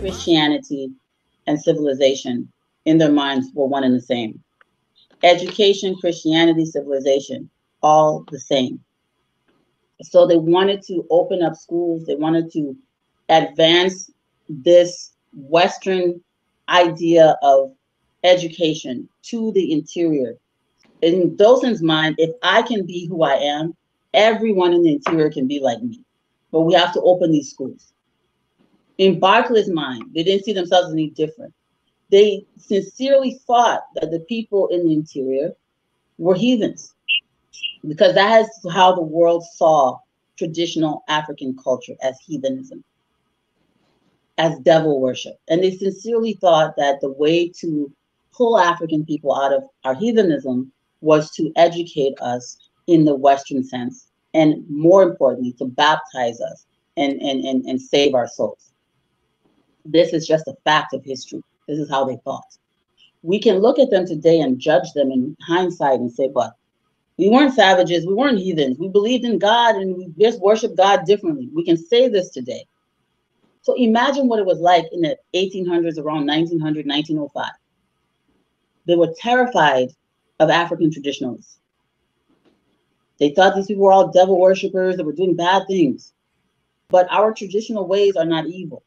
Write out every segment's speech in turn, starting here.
Christianity and civilization in their minds were one and the same. Education, Christianity, civilization, all the same. So they wanted to open up schools. They wanted to advance this Western idea of education to the interior. In Dawson's mind, if I can be who I am, everyone in the interior can be like me. But we have to open these schools. In Berkeley's mind, they didn't see themselves as any different. They sincerely thought that the people in the interior were heathens, because that is how the world saw traditional African culture, as heathenism, as devil worship. And they sincerely thought that the way to pull African people out of our heathenism was to educate us in the Western sense, and more importantly, to baptize us and save our souls. This is just a fact of history. This is how they thought. We can look at them today and judge them in hindsight and say, but we weren't savages, we weren't heathens, we believed in God and we just worshiped God differently. We can say this today. So imagine what it was like in the 1800s, around 1900, 1905. They were terrified of African traditionalists. They thought these people were all devil worshippers that were doing bad things. But our traditional ways are not evil.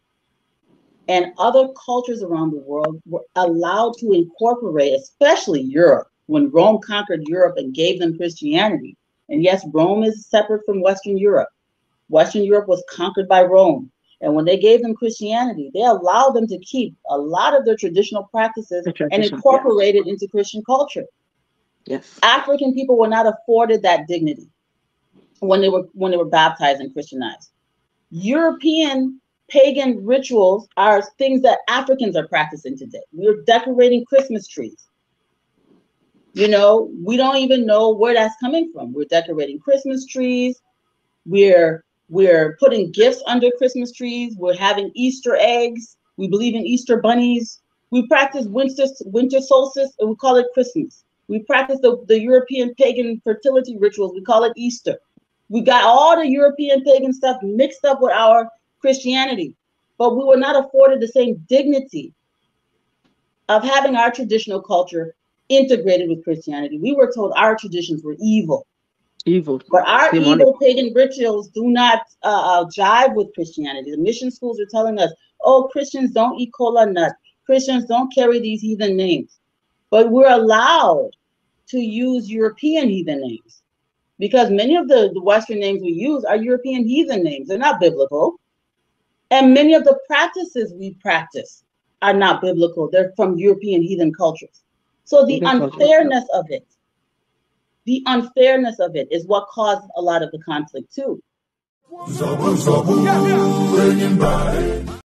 And other cultures around the world were allowed to incorporate, especially Europe, when Rome conquered Europe and gave them Christianity. And yes, Rome is separate from Western Europe. Western Europe was conquered by Rome. And when they gave them Christianity, they allowed them to keep a lot of their traditional practices and incorporate it into Christian culture. Yes. African people were not afforded that dignity when they were baptized and Christianized. European pagan rituals are things that Africans are practicing today. We're decorating Christmas trees. You know, we don't even know where that's coming from. We're decorating Christmas trees. We're putting gifts under Christmas trees. We're having Easter eggs. We believe in Easter bunnies. We practice winter solstice, and we call it Christmas. We practice the European pagan fertility rituals. We call it Easter. We got all the European pagan stuff mixed up with our Christianity, but we were not afforded the same dignity of having our traditional culture integrated with Christianity. We were told our traditions were evil. But our evil pagan rituals do not jive with Christianity. The mission schools are telling us, oh, Christians don't eat kola nut. Christians don't carry these heathen names. But we're allowed to use European heathen names, because many of the Western names we use are European heathen names. They're not biblical. And many of the practices we practice are not biblical. They're from European heathen cultures. So the unfairness of it is what caused a lot of the conflict too.